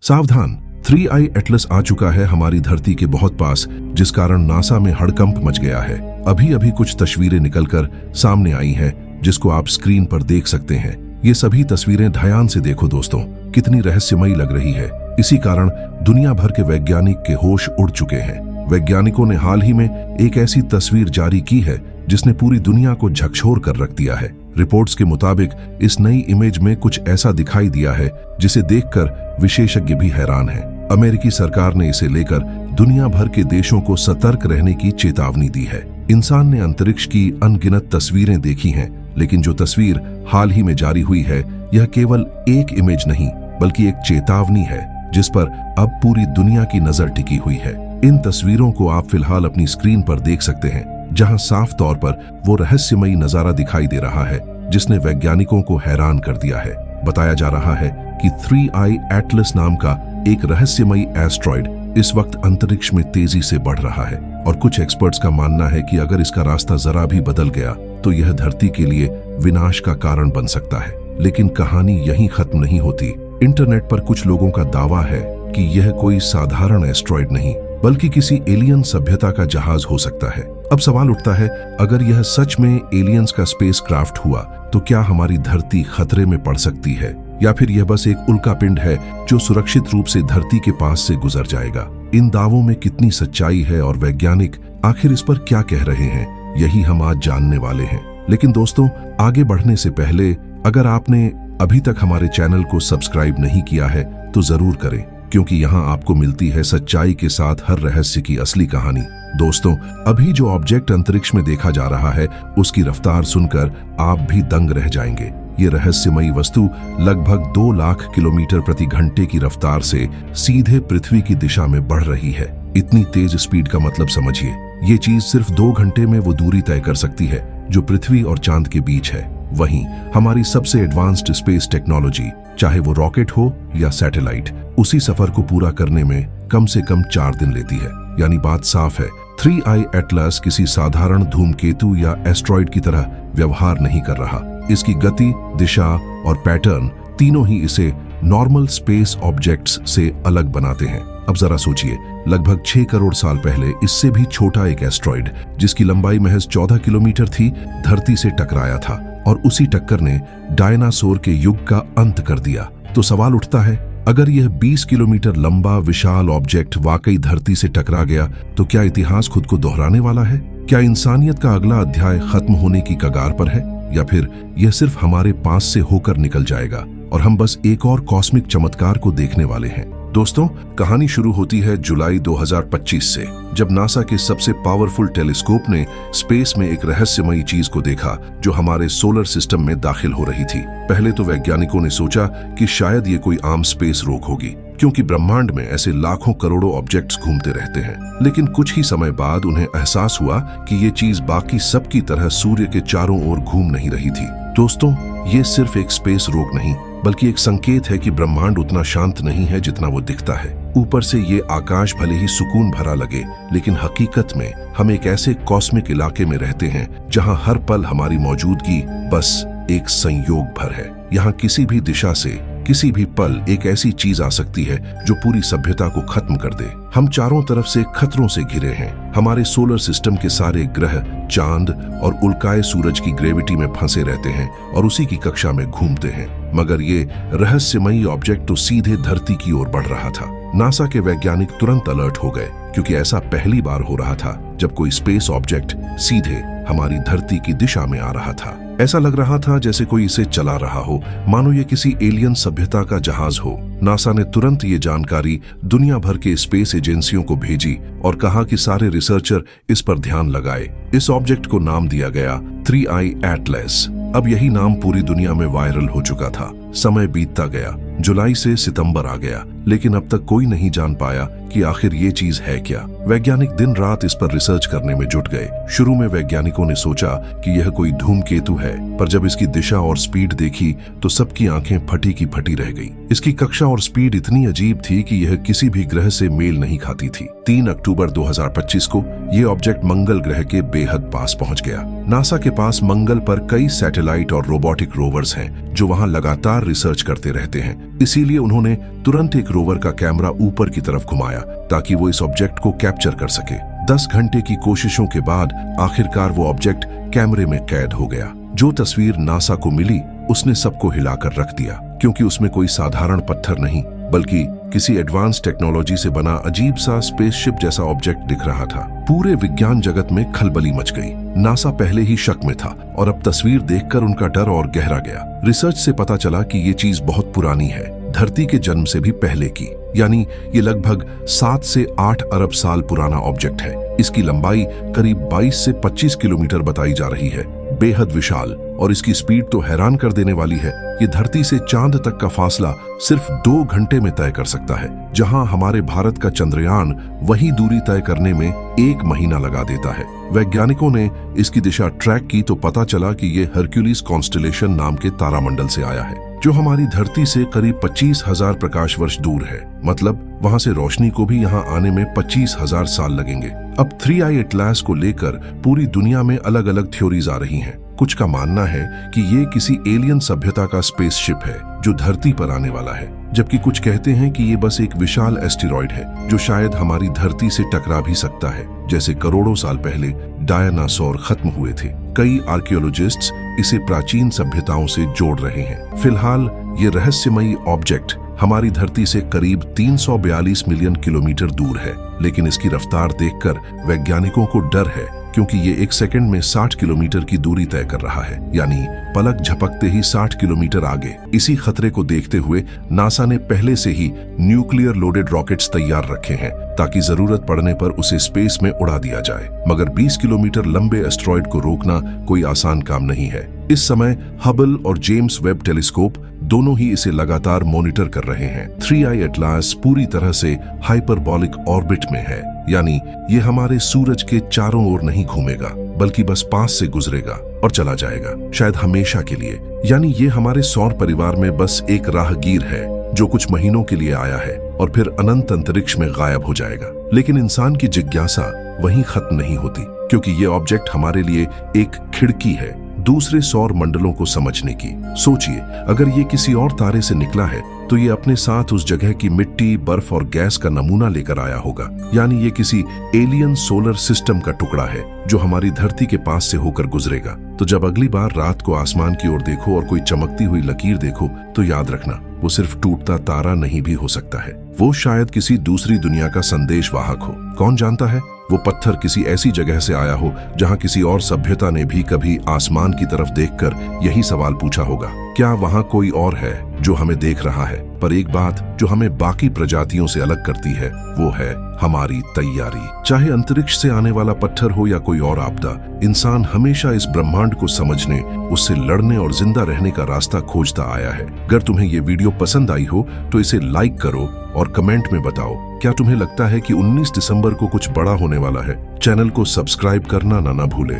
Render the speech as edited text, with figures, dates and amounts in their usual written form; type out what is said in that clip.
सावधान, 3i Atlas आ चुका है हमारी धरती के बहुत पास, जिस कारण नासा में हड़कंप मच गया है। अभी अभी कुछ तस्वीरें निकलकर सामने आई हैं, जिसको आप स्क्रीन पर देख सकते हैं। ये सभी तस्वीरें ध्यान से देखो दोस्तों, कितनी रहस्यमयी लग रही है। इसी कारण दुनिया भर के वैज्ञानिक के होश उड़ चुके हैं। वैज्ञानिकों ने हाल ही में एक ऐसी तस्वीर जारी की है जिसने पूरी दुनिया को झकझोर कर रख दिया है। रिपोर्ट्स के मुताबिक इस नई इमेज में कुछ ऐसा दिखाई दिया है जिसे देखकर विशेषज्ञ भी हैरान हैं। अमेरिकी सरकार ने इसे लेकर दुनिया भर के देशों को सतर्क रहने की चेतावनी दी है। इंसान ने अंतरिक्ष की अनगिनत तस्वीरें देखी हैं, लेकिन जो तस्वीर हाल ही में जारी हुई है, यह केवल एक इमेज नहीं बल्कि एक चेतावनी है जिस पर अब पूरी दुनिया की नजर टिकी हुई है। इन तस्वीरों को आप फिलहाल अपनी स्क्रीन पर देख सकते हैं, जहां साफ तौर पर वो रहस्यमयी नजारा दिखाई दे रहा है जिसने वैज्ञानिकों को हैरान कर दिया है। बताया जा रहा है कि 3i एटलस नाम का एक रहस्यमयी एस्ट्रॉइड इस वक्त अंतरिक्ष में तेजी से बढ़ रहा है और कुछ एक्सपर्ट्स का मानना है कि अगर इसका रास्ता जरा भी बदल गया तो यह धरती के लिए विनाश का कारण बन सकता है। लेकिन कहानी यहीं खत्म नहीं होती। इंटरनेट पर कुछ लोगों का दावा है कि यह कोई साधारण एस्ट्रॉइड नहीं बल्कि किसी एलियन सभ्यता का जहाज हो सकता है। अब सवाल उठता है, अगर यह सच में एलियंस का स्पेसक्राफ्ट हुआ तो क्या हमारी धरती खतरे में पड़ सकती है, या फिर यह बस एक उल्कापिंड है जो सुरक्षित रूप से धरती के पास से गुजर जाएगा? इन दावों में कितनी सच्चाई है और वैज्ञानिक आखिर इस पर क्या कह रहे हैं, यही हम आज जानने वाले हैं। लेकिन दोस्तों, आगे बढ़ने से पहले अगर आपने अभी तक हमारे चैनल को सब्सक्राइब नहीं किया है तो जरूर करें, क्योंकि यहाँ आपको मिलती है सच्चाई के साथ हर रहस्य की असली कहानी। दोस्तों, अभी जो ऑब्जेक्ट अंतरिक्ष में देखा जा रहा है उसकी रफ्तार सुनकर आप भी दंग रह जाएंगे। ये रहस्यमयी वस्तु लगभग 2 लाख किलोमीटर प्रति घंटे की रफ्तार से सीधे पृथ्वी की दिशा में बढ़ रही है। इतनी तेज स्पीड का मतलब समझिए, ये चीज सिर्फ 2 घंटे में वो दूरी तय कर सकती है जो पृथ्वी और चांद के बीच है। वहीं हमारी सबसे एडवांस्ड स्पेस टेक्नोलॉजी, चाहे वो रॉकेट हो या सैटेलाइट, उसी सफर को पूरा करने में कम से कम 4 दिन लेती है। यानी बात साफ है, 3i एटलस किसी साधारण धूमकेतु या एस्ट्रॉइड की तरह व्यवहार नहीं कर रहा। इसकी गति, दिशा और पैटर्न तीनों ही इसे नॉर्मल स्पेस ऑब्जेक्ट्स से अलग बनाते हैं। अब जरा सोचिए, लगभग 6 करोड़ साल पहले इससे भी छोटा एक एस्ट्रॉइड जिसकी लंबाई महज 14 किलोमीटर थी, धरती से टकराया था और उसी टक्कर ने डायनासोर के युग का अंत कर दिया। तो सवाल उठता है, अगर यह 20 किलोमीटर लंबा विशाल ऑब्जेक्ट वाकई धरती से टकरा गया तो क्या इतिहास खुद को दोहराने वाला है? क्या इंसानियत का अगला अध्याय खत्म होने की कगार पर है, या फिर यह सिर्फ हमारे पास से होकर निकल जाएगा और हम बस एक और कॉस्मिक चमत्कार को देखने वाले हैं? दोस्तों, कहानी शुरू होती है जुलाई 2025 से, जब नासा के सबसे पावरफुल टेलीस्कोप ने स्पेस में एक रहस्यमयी चीज को देखा जो हमारे सोलर सिस्टम में दाखिल हो रही थी। पहले तो वैज्ञानिकों ने सोचा कि शायद ये कोई आम स्पेस रोक होगी, क्योंकि ब्रह्मांड में ऐसे लाखों करोड़ों ऑब्जेक्ट्स घूमते रहते हैं। लेकिन कुछ ही समय बाद उन्हें एहसास हुआ कि ये चीज बाकी सब की तरह सूर्य के चारों ओर घूम नहीं रही थी। दोस्तों, ये सिर्फ एक स्पेस रोक नहीं बल्कि एक संकेत है कि ब्रह्मांड उतना शांत नहीं है जितना वो दिखता है। ऊपर से ये आकाश भले ही सुकून भरा लगे, लेकिन हकीकत में हम एक ऐसे कॉस्मिक इलाके में रहते हैं जहां हर पल हमारी मौजूदगी बस एक संयोग भर है। यहाँ किसी भी दिशा से किसी भी पल एक ऐसी चीज आ सकती है जो पूरी सभ्यता को खत्म कर दे। हम चारों तरफ से खतरों से घिरे हैं। हमारे सोलर सिस्टम के सारे ग्रह चांद और उल्काए सूरज की ग्रेविटी में फंसे रहते हैं और उसी की कक्षा में घूमते हैं। मगर ये रहस्यमयी ऑब्जेक्ट तो सीधे धरती की ओर बढ़ रहा था। नासा के वैज्ञानिक तुरंत अलर्ट हो गए, क्योंकि ऐसा पहली बार हो रहा था जब कोई स्पेस ऑब्जेक्ट सीधे हमारी धरती की दिशा में आ रहा था। ऐसा लग रहा था जैसे कोई इसे चला रहा हो, मानो ये किसी एलियन सभ्यता का जहाज हो। नासा ने तुरंत ये जानकारी दुनिया भर के स्पेस एजेंसियों को भेजी और कहा कि सारे रिसर्चर इस पर ध्यान लगाए। इस ऑब्जेक्ट को नाम दिया गया 3i एटलस। अब यही नाम पूरी दुनिया में वायरल हो चुका था। समय बीतता गया, जुलाई से सितंबर आ गया, लेकिन अब तक कोई नहीं जान पाया कि आखिर ये चीज है क्या। वैज्ञानिक दिन रात इस पर रिसर्च करने में जुट गए। शुरू में वैज्ञानिकों ने सोचा कि यह कोई धूमकेतु है, पर जब इसकी दिशा और स्पीड देखी तो सबकी आंखें फटी की फटी रह गई। इसकी कक्षा और स्पीड इतनी अजीब थी कि यह किसी भी ग्रह से मेल नहीं खाती थी। 3 अक्टूबर 2025 को यह ऑब्जेक्ट मंगल ग्रह के बेहद पास पहुंच गया। नासा के पास मंगल पर कई सैटेलाइट और रोबोटिक रोवर्स हैं जो वहां लगातार रिसर्च करते रहते हैं, इसीलिए उन्होंने तुरंत एक रोवर का कैमरा ऊपर की तरफ घुमाया ताकि वो इस ऑब्जेक्ट को कैप्चर कर सके। 10 घंटे की कोशिशों के बाद आखिरकार वो ऑब्जेक्ट कैमरे में कैद हो गया। जो तस्वीर नासा को मिली उसने सबको हिलाकर रख दिया, क्योंकि उसमें कोई साधारण पत्थर नहीं बल्कि किसी एडवांस टेक्नोलॉजी से बना अजीब सा स्पेसशिप जैसा ऑब्जेक्ट दिख रहा था। पूरे विज्ञान जगत में खलबली मच गई। नासा पहले ही शक में था और अब तस्वीर देखकर उनका डर और गहरा गया। रिसर्च से पता चला कि ये चीज बहुत पुरानी है, धरती के जन्म से भी पहले की, यानी ये लगभग 7 से 8 अरब साल पुराना ऑब्जेक्ट है। इसकी लंबाई करीब 22 से 25 किलोमीटर बताई जा रही है, बेहद विशाल, और इसकी स्पीड तो हैरान कर देने वाली है। ये धरती से चांद तक का फासला सिर्फ 2 घंटे में तय कर सकता है, जहां हमारे भारत का चंद्रयान वही दूरी तय करने में 1 महीना लगा देता है। वैज्ञानिकों ने इसकी दिशा ट्रैक की तो पता चला कि ये हरक्यूलिस कॉन्स्टेलेशन नाम के तारामंडल से आया है, जो हमारी धरती से करीब 25,000 प्रकाश वर्ष दूर है। मतलब वहां से रोशनी को भी यहाँ आने में 25,000 साल लगेंगे। अब 3i एटलास को लेकर पूरी दुनिया में अलग अलग थ्योरीज आ रही हैं। कुछ का मानना है कि ये किसी एलियन सभ्यता का स्पेसशिप है जो धरती पर आने वाला है, जबकि कुछ कहते हैं कि ये बस एक विशाल एस्टेरॉयड है जो शायद हमारी धरती से टकरा भी सकता है, जैसे करोड़ों साल पहले डायनासोर खत्म हुए थे। कई आर्कियोलॉजिस्ट्स इसे प्राचीन सभ्यताओं से जोड़ रहे हैं। फिलहाल ये रहस्यमयी ऑब्जेक्ट हमारी धरती से करीब 342 मिलियन किलोमीटर दूर है, लेकिन इसकी रफ्तार देखकर वैज्ञानिकों को डर है, क्योंकि ये 1 सेकंड में 60 किलोमीटर की दूरी तय कर रहा है, यानी पलक झपकते ही 60 किलोमीटर आगे। इसी खतरे को देखते हुए नासा ने पहले से ही न्यूक्लियर लोडेड रॉकेट्स तैयार रखे हैं ताकि जरूरत पड़ने पर उसे स्पेस में उड़ा दिया जाए। मगर 20 किलोमीटर लंबे एस्टेरॉयड को रोकना कोई आसान काम नहीं है। इस समय हबल और जेम्स वेब टेलीस्कोप दोनों ही इसे लगातार मॉनिटर कर रहे हैं। 3i एटलास पूरी तरह से हाइपरबॉलिक ऑर्बिट में है, यानी ये हमारे सूरज के चारों ओर नहीं घूमेगा बल्कि बस पास से गुजरेगा और चला जाएगा, शायद हमेशा के लिए। यानी ये हमारे सौर परिवार में बस एक राहगीर है जो कुछ महीनों के लिए आया है और फिर अनंत अंतरिक्ष में गायब हो जाएगा। लेकिन इंसान की जिज्ञासा वहीं खत्म नहीं होती, क्योंकि ये ऑब्जेक्ट हमारे लिए एक खिड़की है दूसरे सौर मंडलों को समझने की। सोचिए, अगर ये किसी और तारे से निकला है तो ये अपने साथ उस जगह की मिट्टी, बर्फ और गैस का नमूना लेकर आया होगा। यानी ये किसी एलियन सोलर सिस्टम का टुकड़ा है जो हमारी धरती के पास से होकर गुजरेगा। तो जब अगली बार रात को आसमान की ओर देखो और कोई चमकती हुई लकीर देखो तो याद रखना, वो सिर्फ टूटता तारा नहीं भी हो सकता है, वो शायद किसी दूसरी दुनिया का संदेशवाहक हो। कौन जानता है, वो पत्थर किसी ऐसी जगह से आया हो जहां किसी और सभ्यता ने भी कभी आसमान की तरफ देखकर यही सवाल पूछा होगा, क्या वहां कोई और है जो हमें देख रहा है। पर एक बात जो हमें बाकी प्रजातियों से अलग करती है वो है हमारी तैयारी। चाहे अंतरिक्ष से आने वाला पत्थर हो या कोई और आपदा, इंसान हमेशा इस ब्रह्मांड को समझने, उससे लड़ने और जिंदा रहने का रास्ता खोजता आया है। अगर तुम्हें ये वीडियो पसंद आई हो तो इसे लाइक करो और कमेंट में बताओ, क्या तुम्हें लगता है कि 19 दिसंबर को कुछ बड़ा होने वाला है। चैनल को सब्सक्राइब करना ना भूले।